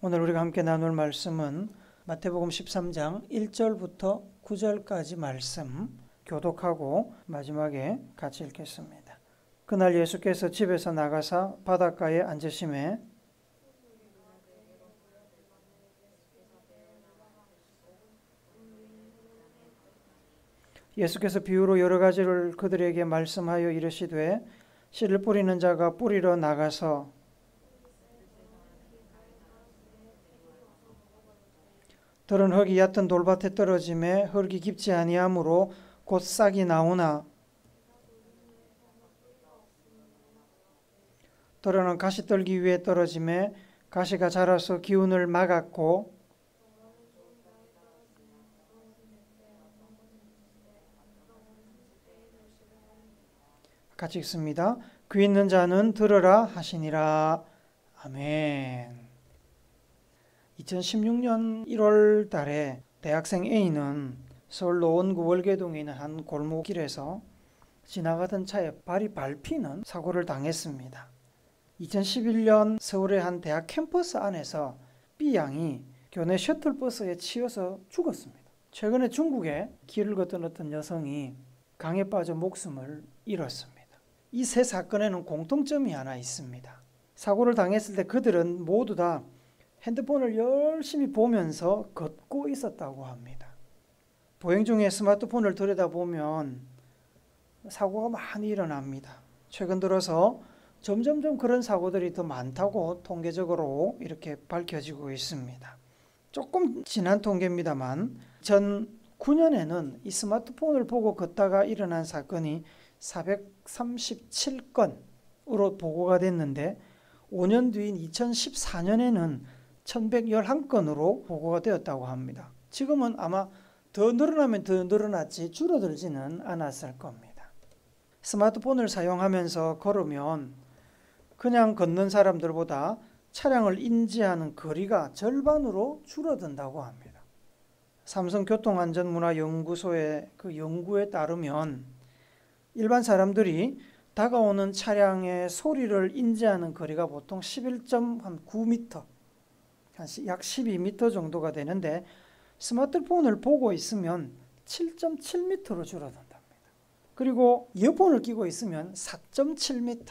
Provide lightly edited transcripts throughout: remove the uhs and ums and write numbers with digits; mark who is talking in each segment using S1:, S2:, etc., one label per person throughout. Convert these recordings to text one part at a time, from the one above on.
S1: 오늘 우리가 함께 나눌 말씀은 마태복음 13장 1절부터 9절까지 말씀 교독하고 마지막에 같이 읽겠습니다. 그날 예수께서 집에서 나가사 바닷가에 앉으심에 예수께서 비유로 여러 가지를 그들에게 말씀하여 이르시되 씨를 뿌리는 자가 뿌리러 나가서 들은 흙이 얕은 돌밭에 떨어짐에 흙이 깊지 아니하므로 곧 싹이 나오나 들은 가시떨기 위에 떨어짐에 가시가 자라서 기운을 막았고 같이 읽습니다. 귀 있는 자는 들으라 하시니라. 아멘. 2016년 1월 달에 대학생 A는 서울 노원구 월계동에 있는 한 골목길에서 지나가던 차에 발이 밟히는 사고를 당했습니다. 2011년 서울의 한 대학 캠퍼스 안에서 B양이 교내 셔틀버스에 치여서 죽었습니다. 최근에 중국에 길을 걷던 어떤 여성이 강에 빠져 목숨을 잃었습니다. 이 세 사건에는 공통점이 하나 있습니다. 사고를 당했을 때 그들은 모두 다 핸드폰을 열심히 보면서 걷고 있었다고 합니다. 보행 중에 스마트폰을 들여다보면 사고가 많이 일어납니다. 최근 들어서 점점점 그런 사고들이 더 많다고 통계적으로 이렇게 밝혀지고 있습니다. 조금 지난 통계입니다만 2009년에는 이 스마트폰을 보고 걷다가 일어난 사건이 437건으로 보고가 됐는데 5년 뒤인 2014년에는 1111건으로 보고가 되었다고 합니다. 지금은 아마 더 늘어나면 더 늘어났지 줄어들지는 않았을 겁니다. 스마트폰을 사용하면서 걸으면 그냥 걷는 사람들보다 차량을 인지하는 거리가 절반으로 줄어든다고 합니다. 삼성교통안전문화연구소의 그 연구에 따르면 일반 사람들이 다가오는 차량의 소리를 인지하는 거리가 보통 11.9m, 약 12m 정도가 되는데 스마트폰을 보고 있으면 7.7m로 줄어든답니다. 그리고 이어폰을 끼고 있으면 4.7m.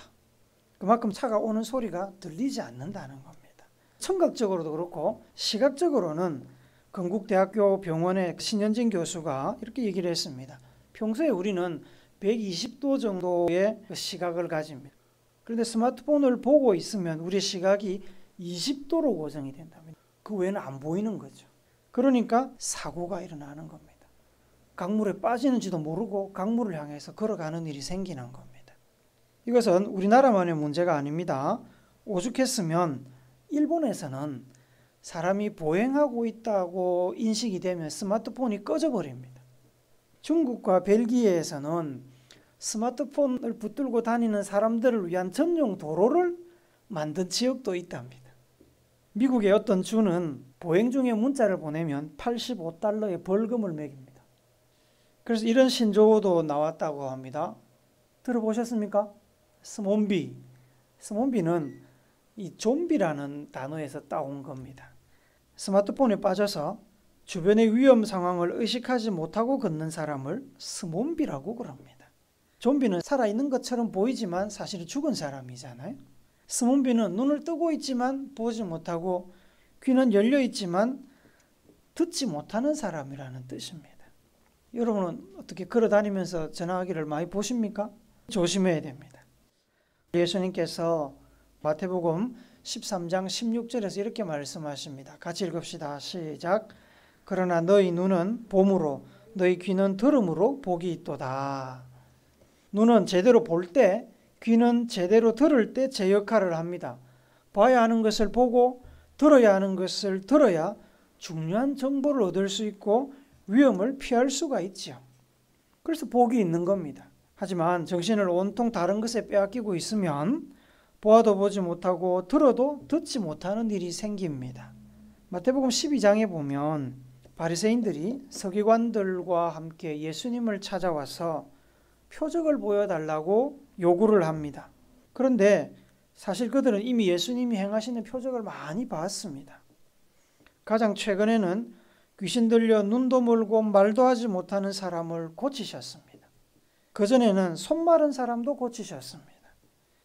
S1: 그만큼 차가 오는 소리가 들리지 않는다는 겁니다. 청각적으로도 그렇고 시각적으로는 건국대학교 병원의 신현진 교수가 이렇게 얘기를 했습니다. 평소에 우리는 120도 정도의 시각을 가집니다. 그런데 스마트폰을 보고 있으면 우리의 시각이 20도로 고정이 된답니다. 그 외에는 안 보이는 거죠. 그러니까 사고가 일어나는 겁니다. 강물에 빠지는지도 모르고 강물을 향해서 걸어가는 일이 생기는 겁니다. 이것은 우리나라만의 문제가 아닙니다. 오죽했으면 일본에서는 사람이 보행하고 있다고 인식이 되면 스마트폰이 꺼져버립니다. 중국과 벨기에에서는 스마트폰을 붙들고 다니는 사람들을 위한 전용 도로를 만든 지역도 있답니다. 미국의 어떤 주는 보행 중에 문자를 보내면 $85의 벌금을 매깁니다. 그래서 이런 신조어도 나왔다고 합니다. 들어보셨습니까? 스몬비. 스몬비는 이 좀비라는 단어에서 따온 겁니다. 스마트폰에 빠져서 주변의 위험 상황을 의식하지 못하고 걷는 사람을 스몬비라고 그럽니다. 좀비는 살아있는 것처럼 보이지만 사실은 죽은 사람이잖아요. 스몬비는 눈을 뜨고 있지만 보지 못하고 귀는 열려 있지만 듣지 못하는 사람이라는 뜻입니다. 여러분은 어떻게 걸어다니면서 전화기를 많이 보십니까? 조심해야 됩니다. 예수님께서 마태복음 13장 16절에서 이렇게 말씀하십니다. 같이 읽읍시다. 시작. 그러나 너희 눈은 봄으로 너희 귀는 들음으로 복이 있도다. 눈은 제대로 볼 때, 귀는 제대로 들을 때 제 역할을 합니다. 봐야 하는 것을 보고 들어야 하는 것을 들어야 중요한 정보를 얻을 수 있고 위험을 피할 수가 있죠. 그래서 복이 있는 겁니다. 하지만 정신을 온통 다른 것에 빼앗기고 있으면 보아도 보지 못하고 들어도 듣지 못하는 일이 생깁니다. 마태복음 12장에 보면 바리새인들이 서기관들과 함께 예수님을 찾아와서 표적을 보여달라고 요구를 합니다. 그런데 사실 그들은 이미 예수님이 행하시는 표적을 많이 봤습니다. 가장 최근에는 귀신 들려 눈도 멀고 말도 하지 못하는 사람을 고치셨습니다. 그전에는 손 마른 사람도 고치셨습니다.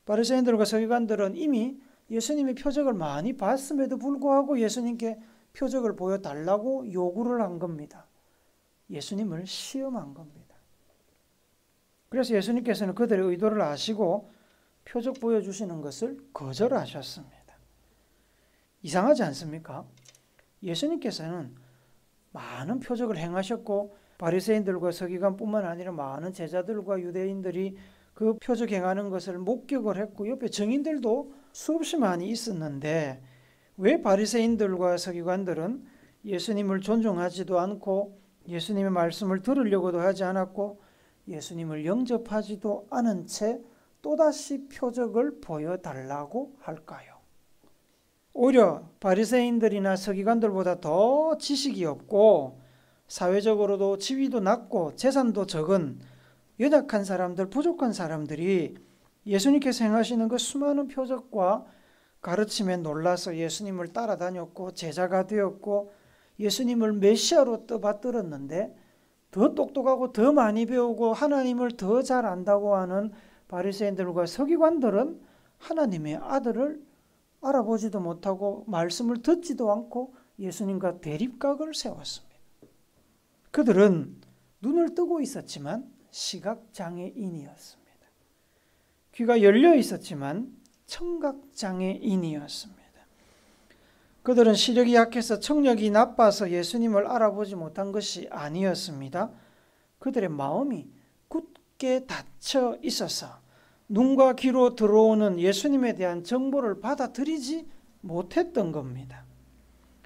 S1: 바리새인들과 서기관들은 이미 예수님의 표적을 많이 봤음에도 불구하고 예수님께 표적을 보여달라고 요구를 한 겁니다. 예수님을 시험한 겁니다. 그래서 예수님께서는 그들의 의도를 아시고 표적 보여주시는 것을 거절하셨습니다. 이상하지 않습니까? 예수님께서는 많은 표적을 행하셨고 바리새인들과 서기관뿐만 아니라 많은 제자들과 유대인들이 그 표적 행하는 것을 목격을 했고 옆에 증인들도 수없이 많이 있었는데 왜 바리새인들과 서기관들은 예수님을 존중하지도 않고 예수님의 말씀을 들으려고도 하지 않았고 예수님을 영접하지도 않은 채 또다시 표적을 보여달라고 할까요? 오히려 바리새인들이나 서기관들보다 더 지식이 없고 사회적으로도 지위도 낮고 재산도 적은 연약한 사람들, 부족한 사람들이 예수님께서 행하시는 그 수많은 표적과 가르침에 놀라서 예수님을 따라다녔고 제자가 되었고 예수님을 메시아로 떠받들었는데 더 똑똑하고 더 많이 배우고 하나님을 더 잘 안다고 하는 바리새인들과 서기관들은 하나님의 아들을 알아보지도 못하고 말씀을 듣지도 않고 예수님과 대립각을 세웠습니다. 그들은 눈을 뜨고 있었지만 시각장애인이었습니다. 귀가 열려 있었지만 청각장애인이었습니다. 그들은 시력이 약해서 청력이 나빠서 예수님을 알아보지 못한 것이 아니었습니다. 그들의 마음이 굳게 닫혀 있어서 눈과 귀로 들어오는 예수님에 대한 정보를 받아들이지 못했던 겁니다.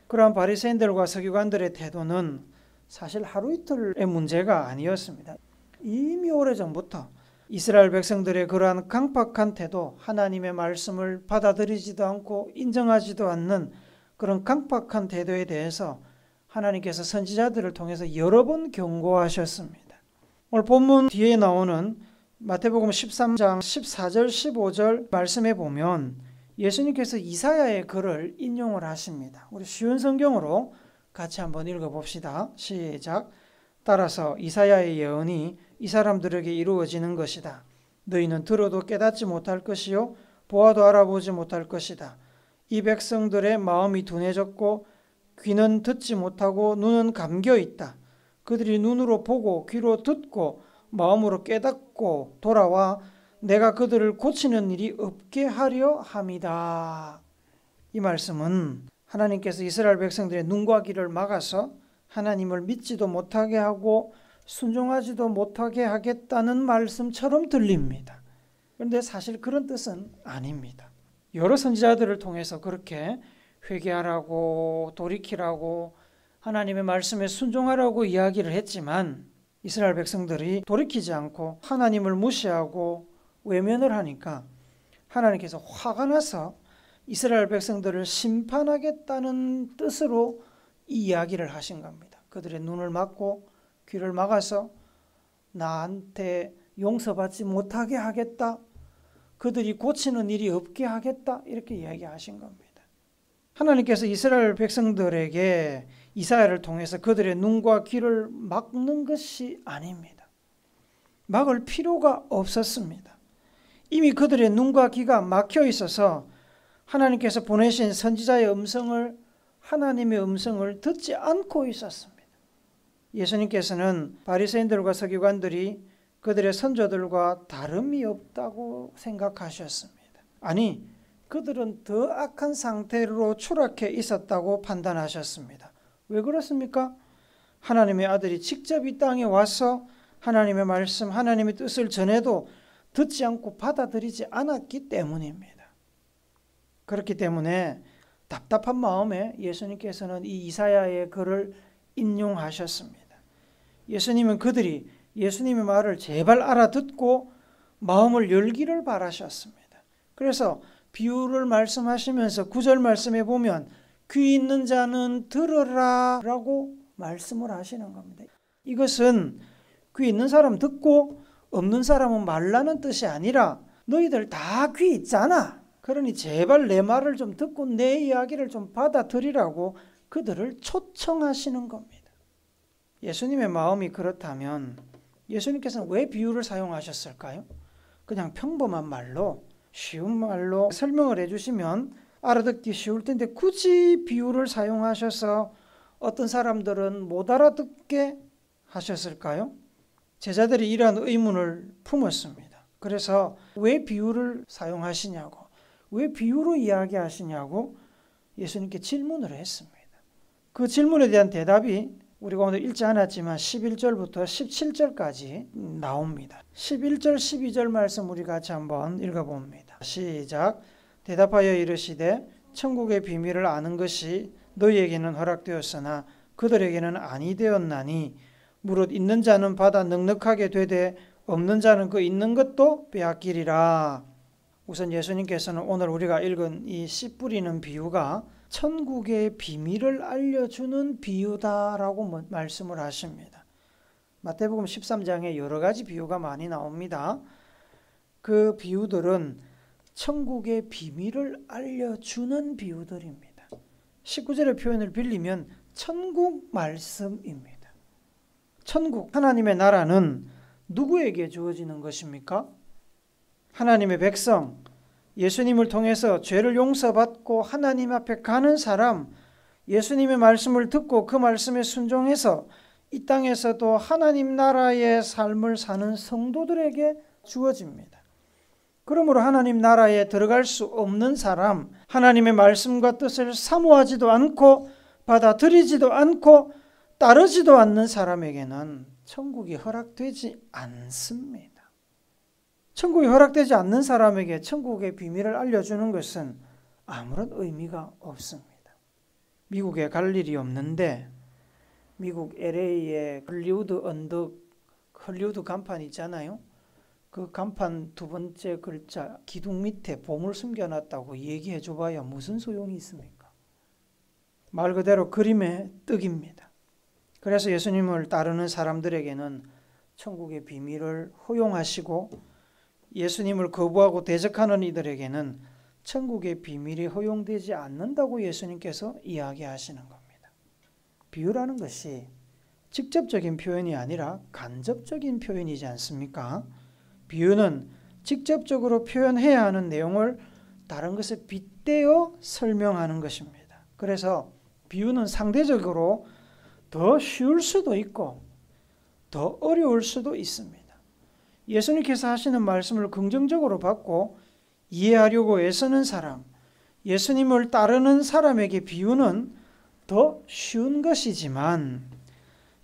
S1: 그러한 바리새인들과 서기관들의 태도는 사실 하루 이틀의 문제가 아니었습니다. 이미 오래전부터 이스라엘 백성들의 그러한 강팍한 태도, 하나님의 말씀을 받아들이지도 않고 인정하지도 않는 그런 강팍한 태도에 대해서 하나님께서 선지자들을 통해서 여러 번 경고하셨습니다. 오늘 본문 뒤에 나오는 마태복음 13장 14절 15절 말씀에 보면 예수님께서 이사야의 글을 인용을 하십니다. 우리 쉬운 성경으로 같이 한번 읽어봅시다. 시작. 따라서 이사야의 예언이 이 사람들에게 이루어지는 것이다. 너희는 들어도 깨닫지 못할 것이요 보아도 알아보지 못할 것이다. 이 백성들의 마음이 둔해졌고 귀는 듣지 못하고 눈은 감겨 있다. 그들이 눈으로 보고 귀로 듣고 마음으로 깨닫고 돌아와 내가 그들을 고치는 일이 없게 하려 함이다. 이 말씀은 하나님께서 이스라엘 백성들의 눈과 귀를 막아서 하나님을 믿지도 못하게 하고 순종하지도 못하게 하겠다는 말씀처럼 들립니다. 그런데 사실 그런 뜻은 아닙니다. 여러 선지자들을 통해서 그렇게 회개하라고 돌이키라고 하나님의 말씀에 순종하라고 이야기를 했지만 이스라엘 백성들이 돌이키지 않고 하나님을 무시하고 외면을 하니까 하나님께서 화가 나서 이스라엘 백성들을 심판하겠다는 뜻으로 이 이야기를 하신 겁니다. 그들의 눈을 막고 귀를 막아서 나한테 용서받지 못하게 하겠다. 그들이 고치는 일이 없게 하겠다. 이렇게 이야기하신 겁니다. 하나님께서 이스라엘 백성들에게 이사야를 통해서 그들의 눈과 귀를 막는 것이 아닙니다. 막을 필요가 없었습니다. 이미 그들의 눈과 귀가 막혀 있어서 하나님께서 보내신 선지자의 음성을 하나님의 음성을 듣지 않고 있었습니다. 예수님께서는 바리새인들과 서기관들이 그들의 선조들과 다름이 없다고 생각하셨습니다. 아니, 그들은 더 악한 상태로 추락해 있었다고 판단하셨습니다. 왜 그렇습니까? 하나님의 아들이 직접 이 땅에 와서 하나님의 말씀, 하나님의 뜻을 전해도 듣지 않고 받아들이지 않았기 때문입니다. 그렇기 때문에 답답한 마음에 예수님께서는 이 이사야의 글을 인용하셨습니다. 예수님은 그들이 예수님의 말을 제발 알아듣고 마음을 열기를 바라셨습니다. 그래서 비유를 말씀하시면서 9절 말씀에 보면 귀 있는 자는 들으라 라고 말씀을 하시는 겁니다. 이것은 귀 있는 사람 듣고 없는 사람은 말라는 뜻이 아니라 너희들 다 귀 있잖아. 그러니 제발 내 말을 좀 듣고 내 이야기를 좀 받아들이라고 그들을 초청하시는 겁니다. 예수님의 마음이 그렇다면 예수님께서는 왜 비유를 사용하셨을까요? 그냥 평범한 말로, 쉬운 말로 설명을 해주시면 알아듣기 쉬울 텐데 굳이 비유를 사용하셔서 어떤 사람들은 못 알아듣게 하셨을까요? 제자들이 이러한 의문을 품었습니다. 그래서 왜 비유를 사용하시냐고, 왜 비유로 이야기하시냐고 예수님께 질문을 했습니다. 그 질문에 대한 대답이 우리가 오늘 읽지 않았지만 11절부터 17절까지 나옵니다. 11절, 12절 말씀 우리 같이 한번 읽어봅니다. 시작. 대답하여 이르시되 천국의 비밀을 아는 것이 너희에게는 허락되었으나 그들에게는 아니 되었나니 무릇 있는 자는 받아 넉넉하게 되되 없는 자는 그 있는 것도 빼앗기리라. 우선 예수님께서는 오늘 우리가 읽은 이 씨 뿌리는 비유가 천국의 비밀을 알려주는 비유다라고 말씀을 하십니다. 마태복음 13장에 여러 가지 비유가 많이 나옵니다. 그 비유들은 천국의 비밀을 알려주는 비유들입니다. 19절의 표현을 빌리면 천국 말씀입니다. 천국, 하나님의 나라는 누구에게 주어지는 것입니까? 하나님의 백성, 예수님을 통해서 죄를 용서받고 하나님 앞에 가는 사람, 예수님의 말씀을 듣고 그 말씀에 순종해서 이 땅에서도 하나님 나라의 삶을 사는 성도들에게 주어집니다. 그러므로 하나님 나라에 들어갈 수 없는 사람, 하나님의 말씀과 뜻을 사모하지도 않고 받아들이지도 않고 따르지도 않는 사람에게는 천국이 허락되지 않습니다. 천국이 허락되지 않는 사람에게 천국의 비밀을 알려주는 것은 아무런 의미가 없습니다. 미국에 갈 일이 없는데 미국 LA에 헐리우드 언덕, 헐리우드 간판 있잖아요. 그 간판 두 번째 글자 기둥 밑에 보물 숨겨놨다고 얘기해 줘봐야 무슨 소용이 있습니까? 말 그대로 그림의 떡입니다. 그래서 예수님을 따르는 사람들에게는 천국의 비밀을 허용하시고 예수님을 거부하고 대적하는 이들에게는 천국의 비밀이 허용되지 않는다고 예수님께서 이야기하시는 겁니다. 비유라는 것이 직접적인 표현이 아니라 간접적인 표현이지 않습니까? 비유는 직접적으로 표현해야 하는 내용을 다른 것에 빗대어 설명하는 것입니다. 그래서 비유는 상대적으로 더 쉬울 수도 있고 더 어려울 수도 있습니다. 예수님께서 하시는 말씀을 긍정적으로 받고 이해하려고 애쓰는 사람, 예수님을 따르는 사람에게 비유는 더 쉬운 것이지만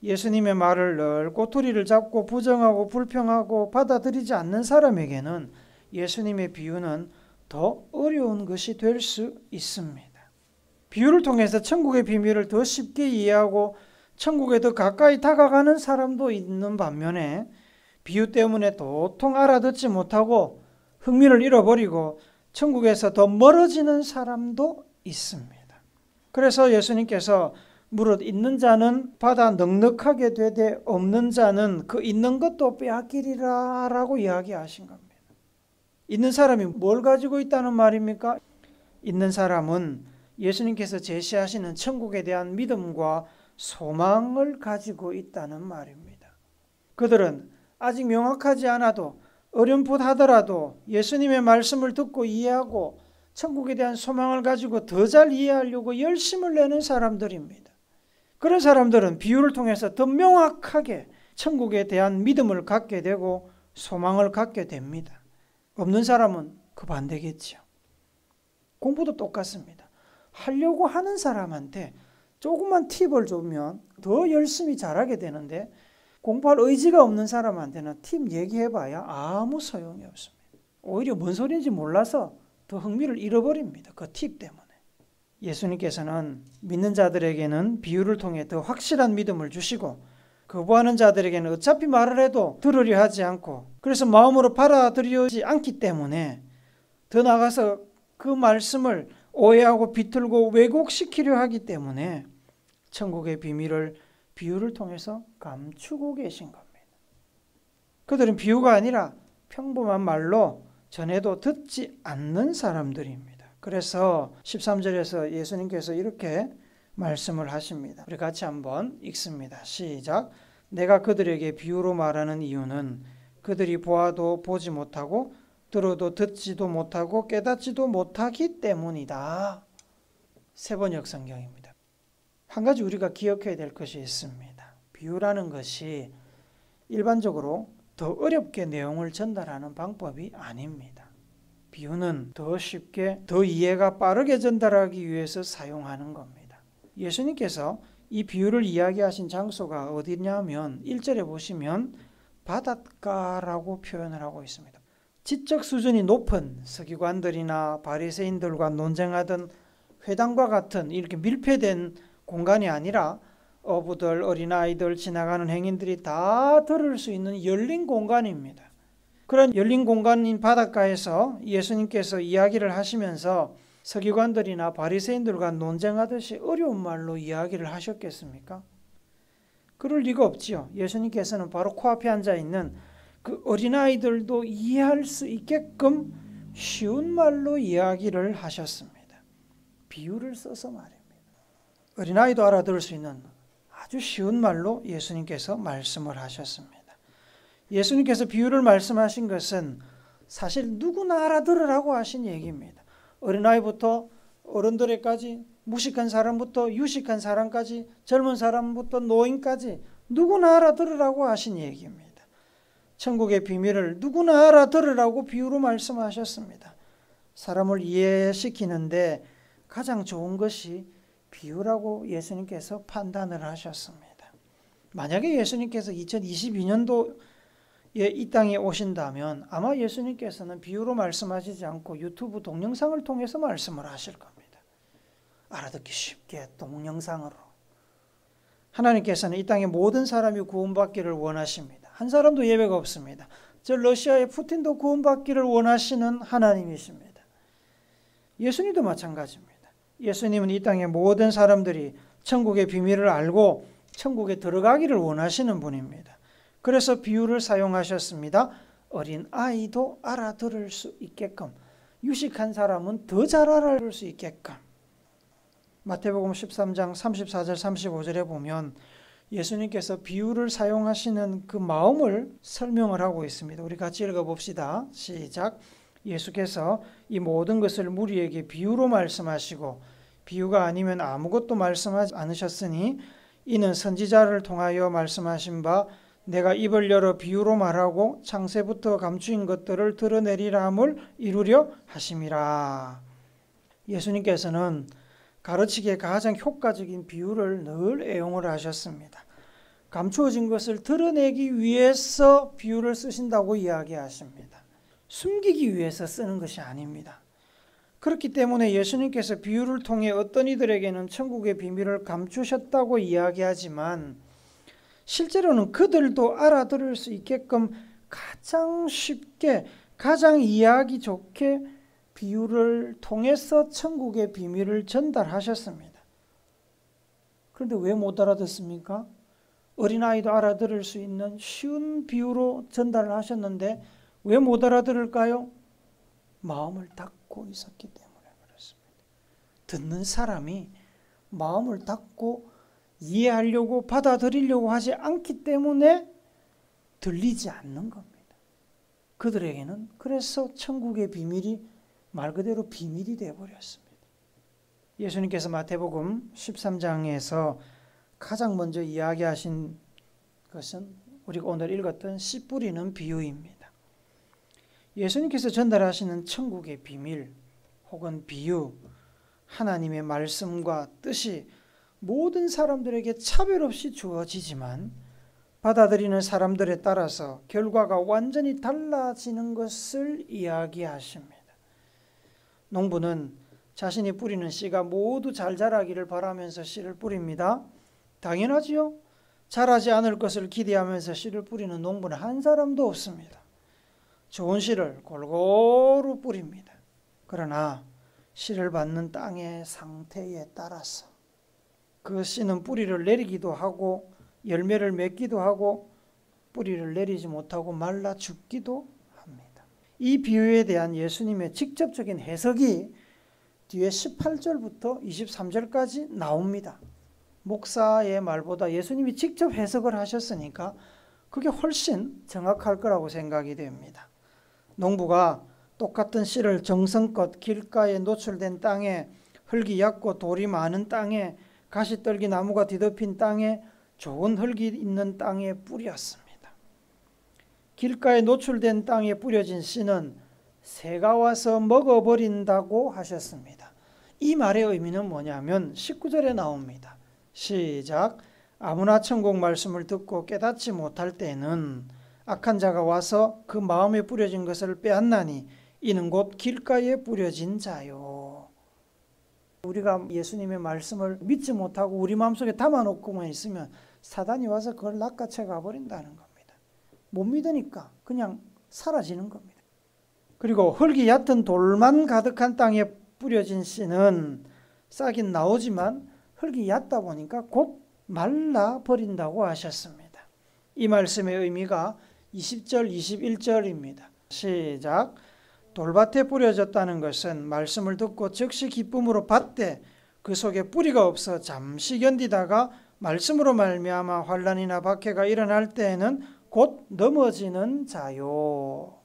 S1: 예수님의 말을 늘 꼬투리를 잡고 부정하고 불평하고 받아들이지 않는 사람에게는 예수님의 비유는 더 어려운 것이 될 수 있습니다. 비유를 통해서 천국의 비밀을 더 쉽게 이해하고 천국에 더 가까이 다가가는 사람도 있는 반면에 비유 때문에 도통 알아듣지 못하고 흥미를 잃어버리고 천국에서 더 멀어지는 사람도 있습니다. 그래서 예수님께서 무릇 있는 자는 받아 넉넉하게 되되 없는 자는 그 있는 것도 빼앗기리라 라고 이야기하신 겁니다. 있는 사람이 뭘 가지고 있다는 말입니까? 있는 사람은 예수님께서 제시하시는 천국에 대한 믿음과 소망을 가지고 있다는 말입니다. 그들은 아직 명확하지 않아도 어렴풋하더라도 예수님의 말씀을 듣고 이해하고 천국에 대한 소망을 가지고 더 잘 이해하려고 열심을 내는 사람들입니다. 그런 사람들은 비유를 통해서 더 명확하게 천국에 대한 믿음을 갖게 되고 소망을 갖게 됩니다. 없는 사람은 그 반대겠죠. 공부도 똑같습니다. 하려고 하는 사람한테 조금만 팁을 주면 더 열심히 잘하게 되는데 공부할 의지가 없는 사람한테는 팁 얘기해봐야 아무 소용이 없습니다. 오히려 뭔 소리인지 몰라서 더 흥미를 잃어버립니다. 그 팁 때문에. 예수님께서는 믿는 자들에게는 비유를 통해 더 확실한 믿음을 주시고 거부하는 자들에게는 어차피 말을 해도 들으려 하지 않고 그래서 마음으로 받아들이지 않기 때문에 더 나아가서 그 말씀을 오해하고 비틀고 왜곡시키려 하기 때문에 천국의 비밀을 비유를 통해서 감추고 계신 겁니다. 그들은 비유가 아니라 평범한 말로 전해도 듣지 않는 사람들입니다. 그래서 13절에서 예수님께서 이렇게 말씀을 하십니다. 우리 같이 한번 읽습니다. 시작. 내가 그들에게 비유로 말하는 이유는 그들이 보아도 보지 못하고 들어도 듣지도 못하고 깨닫지도 못하기 때문이다. 세번역 성경입니다. 한 가지 우리가 기억해야 될 것이 있습니다. 비유라는 것이 일반적으로 더 어렵게 내용을 전달하는 방법이 아닙니다. 비유는 더 쉽게, 더 이해가 빠르게 전달하기 위해서 사용하는 겁니다. 예수님께서 이 비유를 이야기하신 장소가 어디냐면 1절에 보시면 바닷가라고 표현을 하고 있습니다. 지적 수준이 높은 서기관들이나 바리새인들과 논쟁하던 회당과 같은 이렇게 밀폐된 공간이 아니라 어부들, 어린아이들, 지나가는 행인들이 다 들을 수 있는 열린 공간입니다. 그런 열린 공간인 바닷가에서 예수님께서 이야기를 하시면서 서기관들이나 바리새인들과 논쟁하듯이 어려운 말로 이야기를 하셨겠습니까? 그럴 리가 없지요. 예수님께서는 바로 코앞에 앉아있는 그 어린아이들도 이해할 수 있게끔 쉬운 말로 이야기를 하셨습니다. 비유를 써서 말입니다. 어린아이도 알아들을 수 있는 아주 쉬운 말로 예수님께서 말씀을 하셨습니다. 예수님께서 비유를 말씀하신 것은 사실 누구나 알아들으라고 하신 얘기입니다. 어린아이부터 어른들에까지, 무식한 사람부터 유식한 사람까지, 젊은 사람부터 노인까지 누구나 알아들으라고 하신 얘기입니다. 천국의 비밀을 누구나 알아들으라고 비유로 말씀하셨습니다. 사람을 이해시키는데 가장 좋은 것이 비유라고 예수님께서 판단을 하셨습니다. 만약에 예수님께서 2022년도에 이 땅에 오신다면 아마 예수님께서는 비유로 말씀하시지 않고 유튜브 동영상을 통해서 말씀을 하실 겁니다. 알아듣기 쉽게 동영상으로. 하나님께서는 이 땅의 모든 사람이 구원받기를 원하십니다. 한 사람도 예외가 없습니다. 저 러시아의 푸틴도 구원받기를 원하시는 하나님이십니다. 예수님도 마찬가지입니다. 예수님은 이 땅의 모든 사람들이 천국의 비밀을 알고 천국에 들어가기를 원하시는 분입니다. 그래서 비유를 사용하셨습니다. 어린 아이도 알아들을 수 있게끔, 유식한 사람은 더 잘 알아들을 수 있게끔. 마태복음 13장 34절 35절에 보면 예수님께서 비유를 사용하시는 그 마음을 설명을 하고 있습니다. 우리 같이 읽어봅시다. 시작. 예수께서 이 모든 것을 무리에게 비유로 말씀하시고 비유가 아니면 아무것도 말씀하지 않으셨으니 이는 선지자를 통하여 말씀하신 바 내가 입을 열어 비유로 말하고 창세부터 감추인 것들을 드러내리라 함을 이루려 하심이라. 예수님께서는 가르치기에 가장 효과적인 비유를 늘 애용을 하셨습니다. 감추어진 것을 드러내기 위해서 비유를 쓰신다고 이야기하십니다. 숨기기 위해서 쓰는 것이 아닙니다. 그렇기 때문에 예수님께서 비유를 통해 어떤 이들에게는 천국의 비밀을 감추셨다고 이야기하지만 실제로는 그들도 알아들을 수 있게끔 가장 쉽게, 가장 이해하기 좋게 비유를 통해서 천국의 비밀을 전달하셨습니다. 그런데 왜 못 알아듣습니까? 어린아이도 알아들을 수 있는 쉬운 비유로 전달을 하셨는데 왜 못 알아들을까요? 마음을 닫고 있었기 때문에 그렇습니다. 듣는 사람이 마음을 닫고 이해하려고 받아들이려고 하지 않기 때문에 들리지 않는 겁니다. 그들에게는 그래서 천국의 비밀이 말 그대로 비밀이 되어버렸습니다. 예수님께서 마태복음 13장에서 가장 먼저 이야기하신 것은 우리가 오늘 읽었던 씨 뿌리는 비유입니다. 예수님께서 전달하시는 천국의 비밀 혹은 비유, 하나님의 말씀과 뜻이 모든 사람들에게 차별 없이 주어지지만 받아들이는 사람들에 따라서 결과가 완전히 달라지는 것을 이야기하십니다. 농부는 자신이 뿌리는 씨가 모두 잘 자라기를 바라면서 씨를 뿌립니다. 당연하지요. 자라지 않을 것을 기대하면서 씨를 뿌리는 농부는 한 사람도 없습니다. 좋은 씨를 골고루 뿌립니다. 그러나 씨를 받는 땅의 상태에 따라서 그 씨는 뿌리를 내리기도 하고 열매를 맺기도 하고 뿌리를 내리지 못하고 말라 죽기도 합니다. 이 비유에 대한 예수님의 직접적인 해석이 뒤에 18절부터 23절까지 나옵니다. 목사의 말보다 예수님이 직접 해석을 하셨으니까 그게 훨씬 정확할 거라고 생각이 됩니다. 농부가 똑같은 씨를 정성껏 길가에 노출된 땅에, 흙이 얕고 돌이 많은 땅에, 가시떨기 나무가 뒤덮인 땅에, 좋은 흙이 있는 땅에 뿌렸습니다. 길가에 노출된 땅에 뿌려진 씨는 새가 와서 먹어버린다고 하셨습니다. 이 말의 의미는 뭐냐면 19절에 나옵니다. 시작. 아무나 천국 말씀을 듣고 깨닫지 못할 때는 악한 자가 와서 그 마음에 뿌려진 것을 빼앗나니 이는 곧 길가에 뿌려진 자요. 우리가 예수님의 말씀을 믿지 못하고 우리 마음속에 담아놓고만 있으면 사단이 와서 그걸 낚아채 가버린다는 겁니다. 못 믿으니까 그냥 사라지는 겁니다. 그리고 흙이 얕은 돌만 가득한 땅에 뿌려진 씨는 싹이 나오지만 흙이 얕다 보니까 곧 말라버린다고 하셨습니다. 이 말씀의 의미가 20절, 21절입니다. 시작. 돌밭에 뿌려졌다는 것은 말씀을 듣고 즉시 기쁨으로 받되 그 속에 뿌리가 없어 잠시 견디다가 말씀으로 말미암아 환난이나 박해가 일어날 때에는 곧 넘어지는 자요.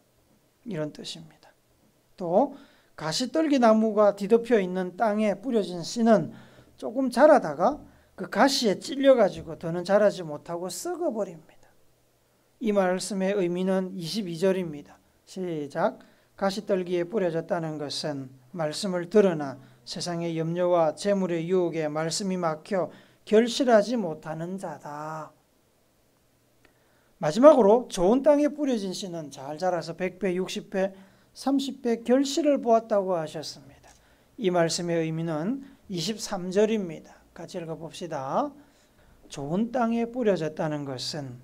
S1: 이런 뜻입니다. 또 가시떨기 나무가 뒤덮여 있는 땅에 뿌려진 씨는 조금 자라다가 그 가시에 찔려가지고 더는 자라지 못하고 썩어버립니다. 이 말씀의 의미는 22절입니다. 시작. 가시떨기에 뿌려졌다는 것은 말씀을 들으나 세상의 염려와 재물의 유혹에 말씀이 막혀 결실하지 못하는 자다. 마지막으로 좋은 땅에 뿌려진 씨는 잘 자라서 100배, 60배, 30배 결실을 보았다고 하셨습니다. 이 말씀의 의미는 23절입니다. 같이 읽어봅시다. 좋은 땅에 뿌려졌다는 것은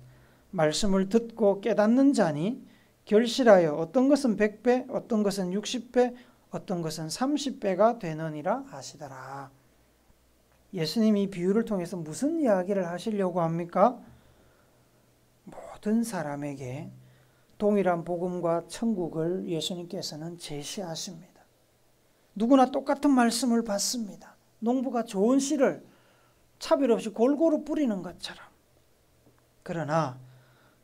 S1: 말씀을 듣고 깨닫는 자니 결실하여 어떤 것은 100배, 어떤 것은 60배, 어떤 것은 30배가 되느니라 하시더라. 예수님이 이 비유를 통해서 무슨 이야기를 하시려고 합니까? 모든 사람에게 동일한 복음과 천국을 예수님께서는 제시하십니다. 누구나 똑같은 말씀을 받습니다. 농부가 좋은 씨를 차별 없이 골고루 뿌리는 것처럼. 그러나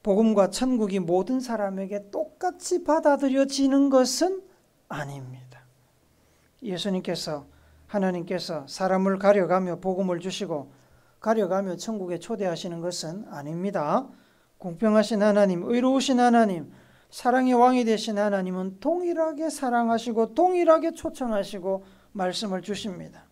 S1: 복음과 천국이 모든 사람에게 똑같이 받아들여지는 것은 아닙니다. 예수님께서, 하나님께서 사람을 가려가며 복음을 주시고 가려가며 천국에 초대하시는 것은 아닙니다. 공평하신 하나님, 의로우신 하나님, 사랑의 왕이 되신 하나님은 동일하게 사랑하시고 동일하게 초청하시고 말씀을 주십니다.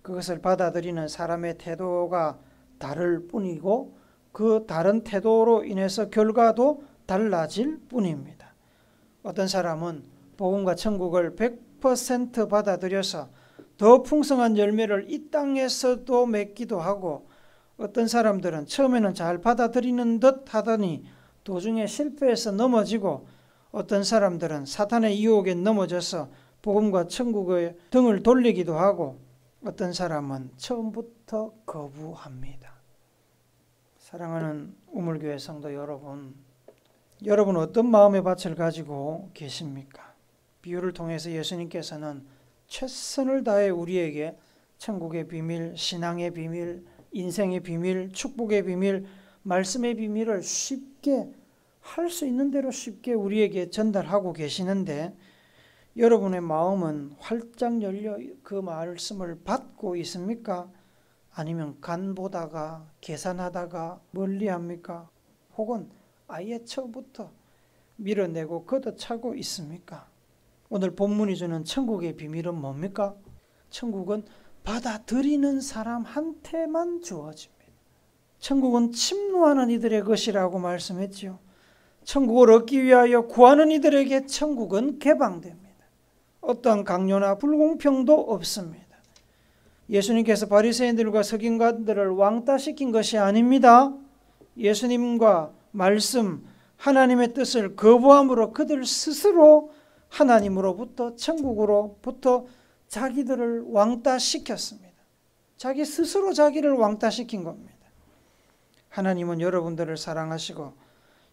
S1: 그것을 받아들이는 사람의 태도가 다를 뿐이고 그 다른 태도로 인해서 결과도 달라질 뿐입니다. 어떤 사람은 복음과 천국을 100% 받아들여서 더 풍성한 열매를 이 땅에서도 맺기도 하고, 어떤 사람들은 처음에는 잘 받아들이는 듯 하더니 도중에 실패해서 넘어지고, 어떤 사람들은 사탄의 유혹에 넘어져서 복음과 천국의 등을 돌리기도 하고, 어떤 사람은 처음부터 거부합니다. 사랑하는 우물교회 성도 여러분, 여러분 어떤 마음의 밭을 가지고 계십니까? 비유를 통해서 예수님께서는 최선을 다해 우리에게 천국의 비밀, 신앙의 비밀, 인생의 비밀, 축복의 비밀, 말씀의 비밀을 쉽게 할 수 있는 대로 쉽게 우리에게 전달하고 계시는데, 여러분의 마음은 활짝 열려 그 말씀을 받고 있습니까? 아니면 간보다가 계산하다가 멀리합니까? 혹은 아예 처음부터 밀어내고 걷어차고 있습니까? 오늘 본문이 주는 천국의 비밀은 뭡니까? 천국은 받아들이는 사람한테만 주어집니다. 천국은 침노하는 이들의 것이라고 말씀했죠. 천국을 얻기 위하여 구하는 이들에게 천국은 개방됩니다. 어떠한 강요나 불공평도 없습니다. 예수님께서 바리새인들과 서기관들을 왕따시킨 것이 아닙니다. 예수님과 말씀, 하나님의 뜻을 거부함으로 그들 스스로 하나님으로부터, 천국으로부터 자기들을 왕따시켰습니다. 자기 스스로 자기를 왕따시킨 겁니다. 하나님은 여러분들을 사랑하시고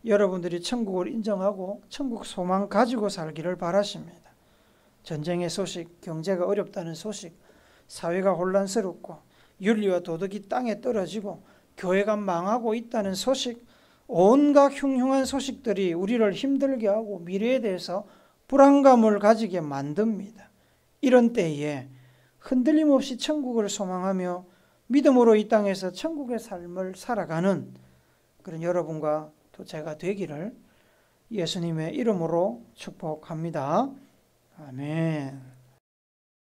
S1: 여러분들이 천국을 인정하고 천국 소망 가지고 살기를 바라십니다. 전쟁의 소식, 경제가 어렵다는 소식, 사회가 혼란스럽고 윤리와 도덕이 땅에 떨어지고 교회가 망하고 있다는 소식, 온갖 흉흉한 소식들이 우리를 힘들게 하고 미래에 대해서 불안감을 가지게 만듭니다. 이런 때에 흔들림 없이 천국을 소망하며 믿음으로 이 땅에서 천국의 삶을 살아가는 그런 여러분과 또 제가 되기를 예수님의 이름으로 축복합니다. 아멘.